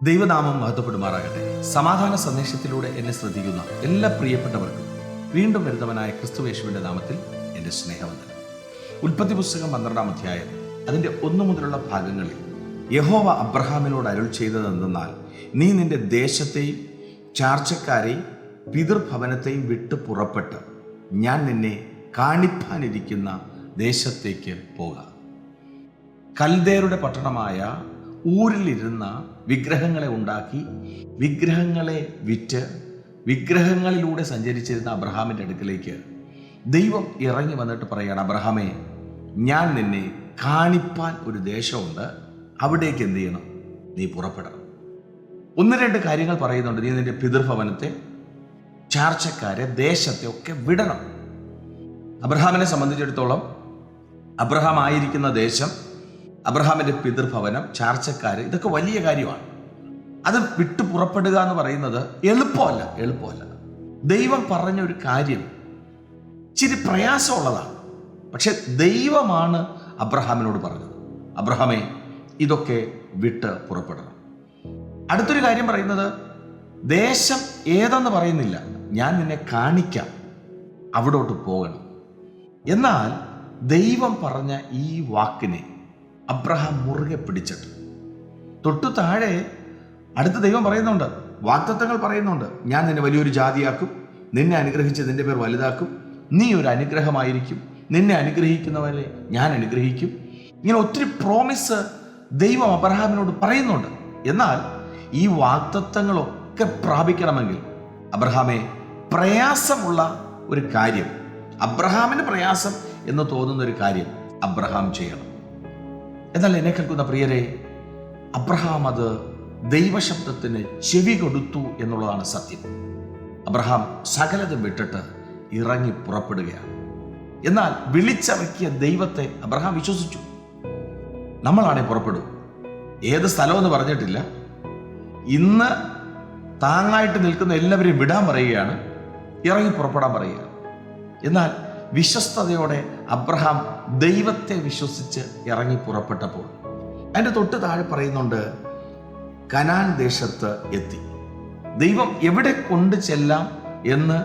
ദൈവനാമം മഹത്വപ്പെടുമാറാകട്ടെ. സമാധാന സന്ദേശത്തിലൂടെ എന്നെ ശ്രദ്ധിക്കുന്ന എല്ലാ പ്രിയപ്പെട്ടവർക്കും വീണ്ടും വരുന്നവനായ ക്രിസ്തുയേശുവിന്റെ നാമത്തിൽ എൻ്റെ സ്നേഹവന്ദനം. ഉൽപ്പത്തി പുസ്തകം 12-ാം അധ്യായം അതിൻ്റെ 1 മുതലുള്ള ഭാഗങ്ങളിൽ യഹോവ അബ്രഹാമിനോട് അരുൾ ചെയ്തതെന്തെന്നാൽ, നീ നിന്റെ ദേശത്തെയും ചാർച്ചക്കാരെയും പിതൃഭവനത്തെയും വിട്ട് പുറപ്പെട്ട് ഞാൻ നിന്നെ കാണിപ്പാനിരിക്കുന്ന ദേശത്തേക്ക് പോകാം. കൽദേരുടെ പട്ടണമായ ഊരിലിരുന്ന വിഗ്രഹങ്ങളെ ഉണ്ടാക്കി വിഗ്രഹങ്ങളെ വിറ്റ് വിഗ്രഹങ്ങളിലൂടെ സഞ്ചരിച്ചിരുന്ന അബ്രഹാമിൻ്റെ അടുക്കലേക്ക് ദൈവം ഇറങ്ങി വന്നിട്ട് പറയുകയാണ്, അബ്രഹാമേ, ഞാൻ നിന്നെ കാണിപ്പാൻ ഒരു ദേശമുണ്ട്, അവിടേക്ക് എന്ത് ചെയ്യണം? നീ പുറപ്പെടണം. 1-2 കാര്യങ്ങൾ പറയുന്നുണ്ട്. നീ നിന്റെ പിതൃഭവനത്തെ, ചാർച്ചക്കാരെ, ദേശത്തെ ഒക്കെ വിടണം. അബ്രഹാമിനെ സംബന്ധിച്ചിടത്തോളം അബ്രഹാം ആയിരിക്കുന്ന ദേശം, അബ്രഹാമിൻ്റെ പിതൃഭവനം, ചാർച്ചക്കാര്, ഇതൊക്കെ വലിയ കാര്യമാണ്. അത് വിട്ടു പുറപ്പെടുക എന്ന് പറയുന്നത് എളുപ്പമല്ല. ദൈവം പറഞ്ഞൊരു കാര്യം ഇച്ചിരി പ്രയാസമുള്ളതാണ്. പക്ഷെ ദൈവമാണ് അബ്രഹാമിനോട് പറഞ്ഞത്, അബ്രഹാമേ, ഇതൊക്കെ വിട്ട് പുറപ്പെടണം. അടുത്തൊരു കാര്യം പറയുന്നത്, ദേശം ഏതെന്ന് പറയുന്നില്ല, ഞാൻ നിന്നെ കാണിക്കാം, അവിടോട്ട് പോകണം. എന്നാൽ ദൈവം പറഞ്ഞ ഈ വാക്കിനെ അബ്രഹാം മുറുകെ പിടിച്ചിട്ട് തൊട്ടു താഴെ അടുത്ത ദൈവം പറയുന്നുണ്ട്, വാഗ്ദത്തങ്ങൾ പറയുന്നുണ്ട്. ഞാൻ നിന്നെ വലിയൊരു ജാതിയാക്കും, നിന്നെ അനുഗ്രഹിച്ച് നിന്റെ പേർ വലുതാക്കും, നീ ഒരു അനുഗ്രഹമായിരിക്കും, നിന്നെ അനുഗ്രഹിക്കുന്നവരെ ഞാൻ അനുഗ്രഹിക്കും. ഇങ്ങനെ ഒത്തിരി പ്രോമിസ് ദൈവം അബ്രഹാമിനോട് പറയുന്നുണ്ട്. എന്നാൽ ഈ വാഗ്ദത്തങ്ങളൊക്കെ പ്രാപിക്കണമെങ്കിൽ അബ്രഹാമെ, പ്രയാസമുള്ള ഒരു കാര്യം, അബ്രഹാമിന് പ്രയാസം എന്ന് തോന്നുന്ന ഒരു കാര്യം അബ്രഹാം ചെയ്യണം. എന്നാൽ എന്നെ കേൾക്കുന്ന പ്രിയരെ, അബ്രഹാം അത് ദൈവശബ്ദത്തിന് ചെവി കൊടുത്തു എന്നുള്ളതാണ് സത്യം. അബ്രഹാം സകലതും വിട്ടിട്ട് ഇറങ്ങി പുറപ്പെടുകയാണ്. എന്നാൽ വിളിച്ചിറക്കിയ ദൈവത്തെ അബ്രഹാം വിശ്വസിച്ചു. നമ്മളാണെ പുറപ്പെടും. ഏത് സ്ഥലമെന്ന് പറഞ്ഞിട്ടില്ല. ഇന്ന് താങ്ങായിട്ട് നിൽക്കുന്ന എല്ലാവരെയും വിടാൻ പറയുകയാണ്, ഇറങ്ങി പുറപ്പെടാൻ പറയുകയാണ്. എന്നാൽ വിശ്വസ്തയോടെ അബ്രഹാം ദൈവത്തെ വിശ്വസിച്ച് ഇറങ്ങി പുറപ്പെട്ടപ്പോൾ അതിൻ്റെ തൊട്ട് താഴെ പറയുന്നുണ്ട്, കനാൻ ദേശത്ത് എത്തി. ദൈവം എവിടെ കൊണ്ടു ചെല്ലാം എന്ന്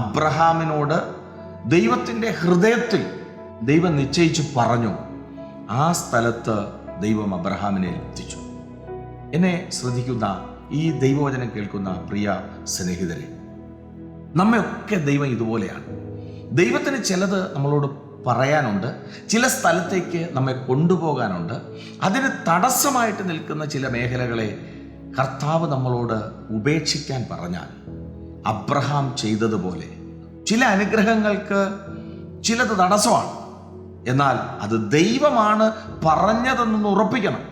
അബ്രഹാമിനോട് ദൈവത്തിൻ്റെ ഹൃദയത്തിൽ ദൈവം നിശ്ചയിച്ചു പറഞ്ഞു. ആ സ്ഥലത്ത് ദൈവം അബ്രഹാമിനെ എത്തിച്ചു. എന്നെ ശ്രദ്ധിക്കുന്ന ഈ ദൈവവചനം കേൾക്കുന്ന പ്രിയ സ്നേഹിതരെ, നമ്മയൊക്കെ ദൈവം ഇതുപോലെയാണ്. ദൈവത്തിന് ചിലത് നമ്മളോട് പറയാനുണ്ട്, ചില സ്ഥലത്തേക്ക് നമ്മെ കൊണ്ടുപോകാനുണ്ട്. അതിന് തടസ്സമായിട്ട് നിൽക്കുന്ന ചില മേഖലകളെ കർത്താവ് നമ്മളോട് ഉപേക്ഷിക്കാൻ പറഞ്ഞാൽ, അബ്രഹാം ചെയ്തതുപോലെ ചില അനുഗ്രഹങ്ങൾക്ക് ചിലത് തടസ്സമാണ്. എന്നാൽ അത് ദൈവമാണ് പറഞ്ഞതെന്ന് ഉറപ്പിക്കണം.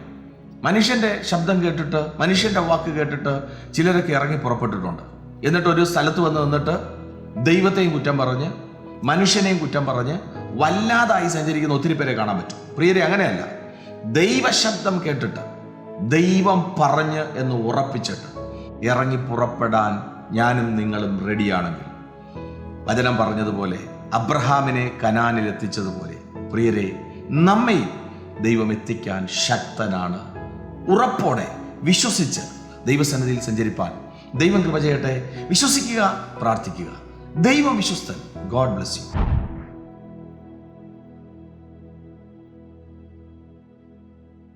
മനുഷ്യൻ്റെ ശബ്ദം കേട്ടിട്ട്, മനുഷ്യൻ്റെ വാക്ക് കേട്ടിട്ട് ചിലരൊക്കെ ഇറങ്ങി പുറപ്പെട്ടിട്ടുണ്ട്. എന്നിട്ട് ഒരു സ്ഥലത്ത് വന്ന് നിന്നിട്ട് ദൈവത്തെയും കുറ്റം പറഞ്ഞ് മനുഷ്യനെയും കുറ്റം പറഞ്ഞ് വല്ലാതായി സഞ്ചരിക്കുന്ന ഒത്തിരി പേരെ കാണാൻ പറ്റും. പ്രിയരെ, അങ്ങനെയല്ല. ദൈവശബ്ദം കേട്ടിട്ട് ദൈവം പറഞ്ഞ് എന്ന് ഉറപ്പിച്ചിട്ട് ഇറങ്ങി പുറപ്പെടാൻ ഞാനും നിങ്ങളും റെഡിയാണെങ്കിൽ, വചനം പറഞ്ഞതുപോലെ അബ്രഹാമിനെ കനാനിൽ എത്തിച്ചതുപോലെ, പ്രിയരെ, നമ്മയും ദൈവം എത്തിക്കാൻ ശക്തനാണ്. ഉറപ്പോടെ വിശ്വസിച്ച് ദൈവസന്നിധിയിൽ സഞ്ചരിപ്പാൻ ദൈവം കൃപ ചെയ്യട്ടെ. വിശ്വസിക്കുക, പ്രാർത്ഥിക്കുക. ദൈവം വിശ്വസ്തൻ. God bless U.